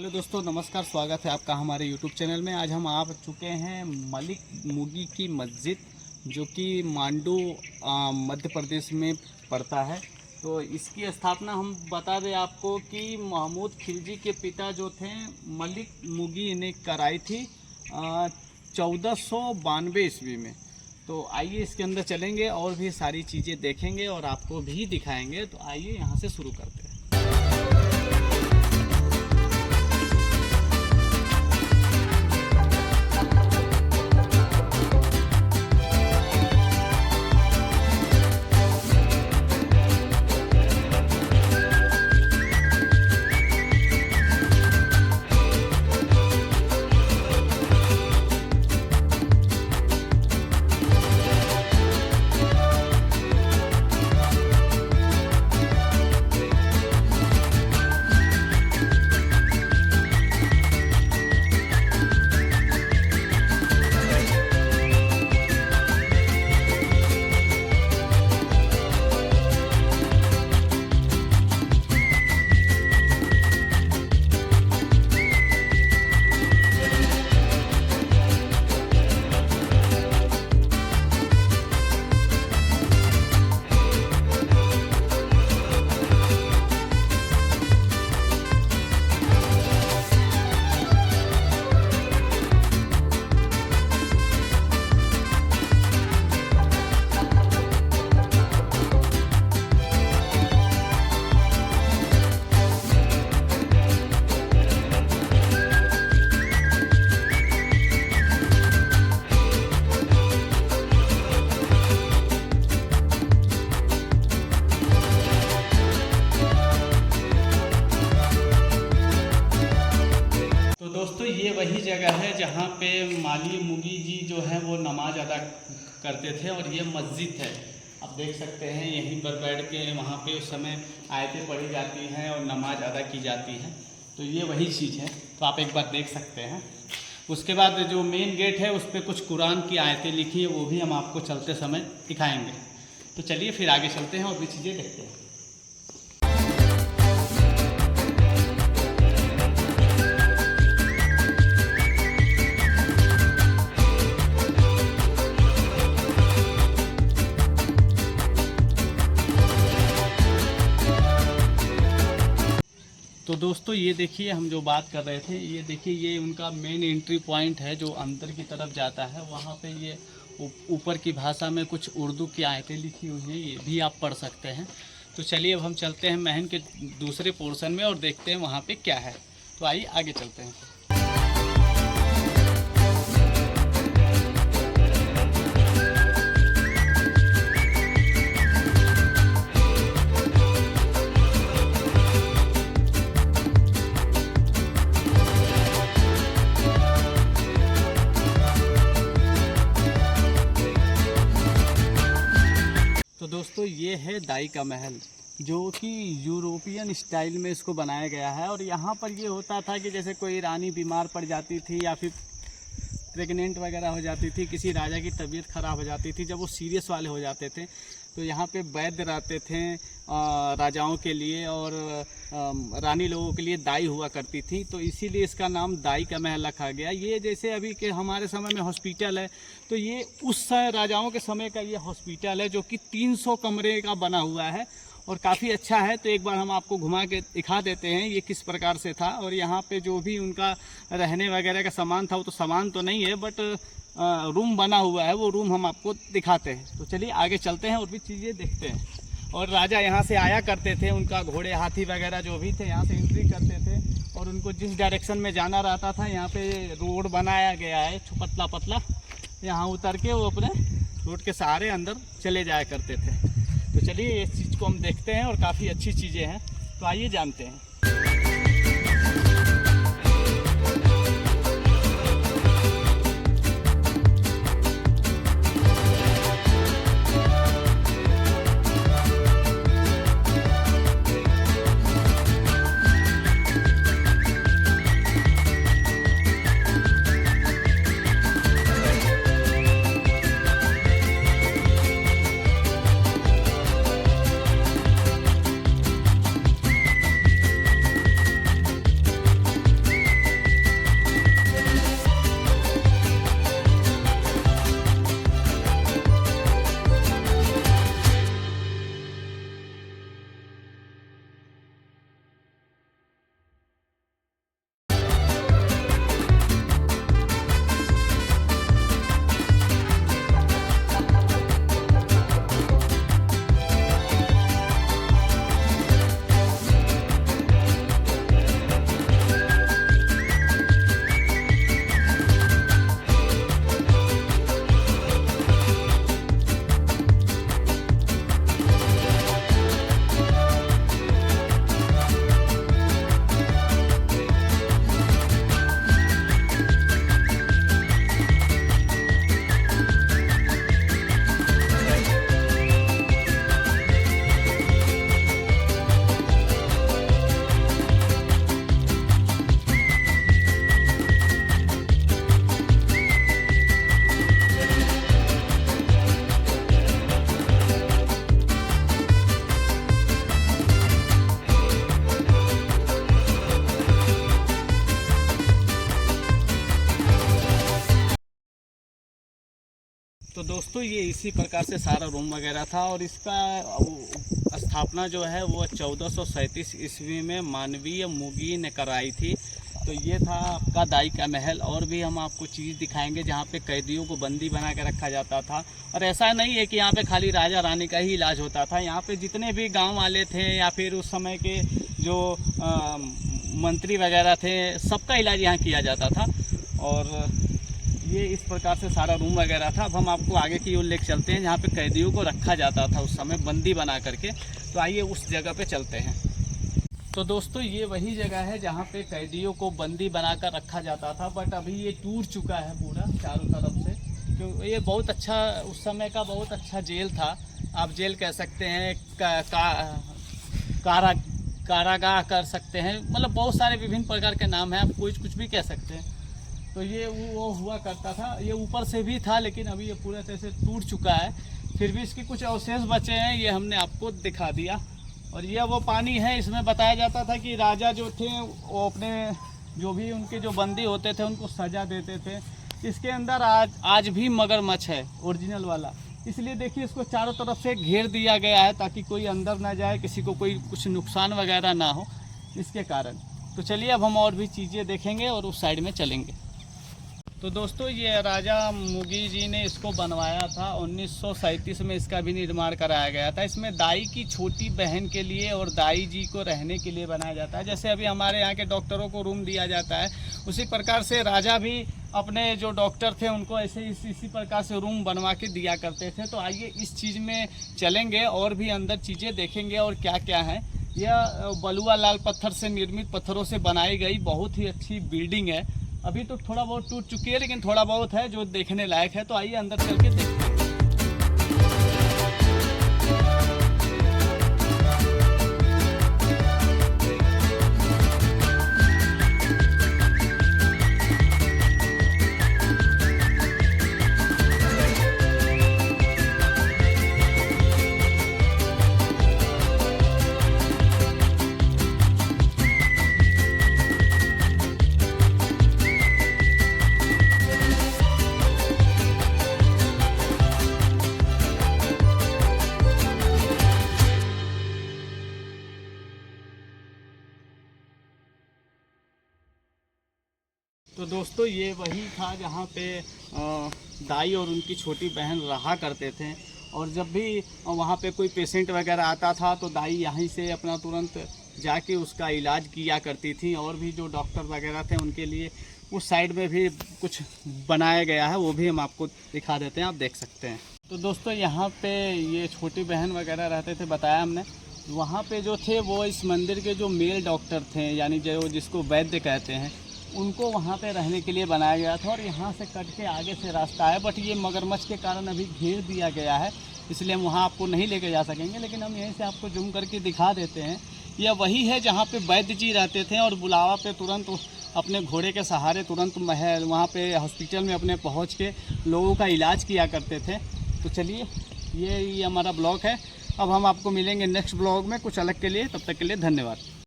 Hello दोस्तों, नमस्कार। स्वागत है आपका हमारे यूट्यूब चैनल में। आज हम आ चुके हैं मलिक मुगी की मस्जिद, जो कि मांडू मध्य प्रदेश में पड़ता है। तो इसकी स्थापना हम बता दें आपको कि महमूद खिलजी के पिता जो थे मलिक मुगी ने कराई थी 1492 ईस्वी में। तो आइए इसके अंदर चलेंगे और भी सारी चीज़ें देखेंगे और आपको भी दिखाएंगे। तो आइए यहाँ से शुरू करते हैं। दोस्तों, ये वही जगह है जहाँ पे माली मुगी जी जो है वो नमाज अदा करते थे और ये मस्जिद है। आप देख सकते हैं यहीं पर बैठ के वहाँ पे उस समय आयतें पढ़ी जाती हैं और नमाज अदा की जाती है। तो ये वही चीज़ है, तो आप एक बार देख सकते हैं। उसके बाद जो मेन गेट है उस पर कुछ कुरान की आयतें लिखी है, वो भी हम आपको चलते समय दिखाएँगे। तो चलिए फिर आगे चलते हैं और भी चीज़ें देखते हैं। तो दोस्तों, ये देखिए हम जो बात कर रहे थे, ये देखिए ये उनका मेन एंट्री पॉइंट है जो अंदर की तरफ जाता है। वहाँ पे ये ऊपर की भाषा में कुछ उर्दू की आयतें लिखी हुई हैं, ये भी आप पढ़ सकते हैं। तो चलिए अब हम चलते हैं महल के दूसरे पोर्शन में और देखते हैं वहाँ पे क्या है। तो आइए आगे चलते हैं। तो दोस्तों, ये है दाई का महल, जो कि यूरोपियन स्टाइल में इसको बनाया गया है। और यहाँ पर ये होता था कि जैसे कोई रानी बीमार पड़ जाती थी या फिर प्रेग्नेंट वगैरह हो जाती थी, किसी राजा की तबीयत ख़राब हो जाती थी, जब वो सीरियस वाले हो जाते थे तो यहाँ पे वैद्य रहते थे राजाओं के लिए, और रानी लोगों के लिए दाई हुआ करती थी। तो इसीलिए इसका नाम दाई का महल रखा गया। ये जैसे अभी के हमारे समय में हॉस्पिटल है, तो ये उस राजाओं के समय का ये हॉस्पिटल है, जो कि 300 कमरे का बना हुआ है और काफ़ी अच्छा है। तो एक बार हम आपको घुमा के दिखा देते हैं ये किस प्रकार से था। और यहाँ पे जो भी उनका रहने वगैरह का सामान था, वो तो सामान तो नहीं है, बट रूम बना हुआ है, वो रूम हम आपको दिखाते हैं। तो चलिए आगे चलते हैं और भी चीज़ें देखते हैं। और राजा यहाँ से आया करते थे, उनका घोड़े हाथी वगैरह जो भी थे यहाँ से एंट्री करते थे, और उनको जिस डायरेक्शन में जाना रहता था, यहाँ पे रोड बनाया गया है पतला पतला, यहाँ उतर के वो अपने रोड के सहारे अंदर चले जाया करते थे। तो चलिए इस चीज़ को हम देखते हैं और काफ़ी अच्छी चीज़ें हैं, तो आइए जानते हैं। तो दोस्तों ये इसी प्रकार से सारा रूम वगैरह था और इसका स्थापना जो है वो 1437 ईस्वी में मानवीय मुगी ने कराई थी। तो ये था आपका दाई का महल। और भी हम आपको चीज़ दिखाएंगे जहाँ पे कैदियों को बंदी बना के रखा जाता था। और ऐसा नहीं है कि यहाँ पे खाली राजा रानी का ही इलाज होता था, यहाँ पे जितने भी गांव वाले थे या फिर उस समय के जो मंत्री वगैरह थे सबका इलाज यहाँ किया जाता था। और ये इस प्रकार से सारा रूम वगैरह था। अब हम आपको आगे की ओर लेकर चलते हैं जहाँ पे कैदियों को रखा जाता था उस समय बंदी बना करके। तो आइए उस जगह पे चलते हैं। तो दोस्तों ये वही जगह है जहाँ पे कैदियों को बंदी बनाकर रखा जाता था, बट अभी ये टूट चुका है पूरा चारों तरफ से। क्यों ये बहुत अच्छा उस समय का बहुत अच्छा जेल था, आप जेल कह सकते हैं, कारागाह कर सकते हैं, मतलब बहुत सारे विभिन्न प्रकार के नाम हैं, आप कुछ भी कह सकते हैं। तो ये वो हुआ करता था, ये ऊपर से भी था लेकिन अभी ये पूरा तरह से टूट चुका है। फिर भी इसके कुछ अवशेष बचे हैं, ये हमने आपको दिखा दिया। और ये वो पानी है, इसमें बताया जाता था कि राजा जो थे वो अपने जो भी उनके जो बंदी होते थे उनको सज़ा देते थे। इसके अंदर आज भी मगरमच्छ है ओरिजिनल वाला, इसलिए देखिए इसको चारों तरफ से घेर दिया गया है ताकि कोई अंदर ना जाए, किसी को कोई कुछ नुकसान वगैरह ना हो इसके कारण। तो चलिए अब हम और भी चीज़ें देखेंगे और उस साइड में चलेंगे। तो दोस्तों ये राजा मुगी जी ने इसको बनवाया था, 1937 में इसका भी निर्माण कराया गया था। इसमें दाई की छोटी बहन के लिए और दाई जी को रहने के लिए बनाया जाता है। जैसे अभी हमारे यहाँ के डॉक्टरों को रूम दिया जाता है, उसी प्रकार से राजा भी अपने जो डॉक्टर थे उनको ऐसे इसी प्रकार से रूम बनवा के दिया करते थे। तो आइए इस चीज़ में चलेंगे और भी अंदर चीज़ें देखेंगे और क्या क्या है। यह बलुआ लाल पत्थर से निर्मित पत्थरों से बनाई गई बहुत ही अच्छी बिल्डिंग है। अभी तो थोड़ा बहुत टूट चुकी है लेकिन थोड़ा बहुत है जो देखने लायक है। तो आइए अंदर चल के देखते हैं। तो दोस्तों ये वही था जहाँ पे दाई और उनकी छोटी बहन रहा करते थे। और जब भी वहाँ पे कोई पेशेंट वगैरह आता था तो दाई यहीं से अपना तुरंत जाके उसका इलाज किया करती थी। और भी जो डॉक्टर वगैरह थे उनके लिए उस साइड में भी कुछ बनाया गया है, वो भी हम आपको दिखा देते हैं, आप देख सकते हैं। तो दोस्तों यहाँ पे ये छोटी बहन वगैरह रहते थे, बताया हमने। वहाँ पे जो थे वो इस मंदिर के जो मेल डॉक्टर थे, यानी जो जिसको वैद्य कहते हैं, उनको वहाँ पे रहने के लिए बनाया गया था। और यहाँ से कट के आगे से रास्ता है, बट ये मगरमच्छ के कारण अभी घेर दिया गया है, इसलिए हम वहाँ आपको नहीं लेके जा सकेंगे। लेकिन हम यहीं से आपको जूम करके दिखा देते हैं। यह वही है जहाँ पे वैद्य जी रहते थे और बुलावा पे तुरंत अपने घोड़े के सहारे तुरंत महल वहाँ पे हॉस्पिटल में अपने पहुँच के लोगों का इलाज किया करते थे। तो चलिए ये हमारा ब्लॉग है। अब हम आपको मिलेंगे नेक्स्ट ब्लॉग में कुछ अलग के लिए, तब तक के लिए धन्यवाद।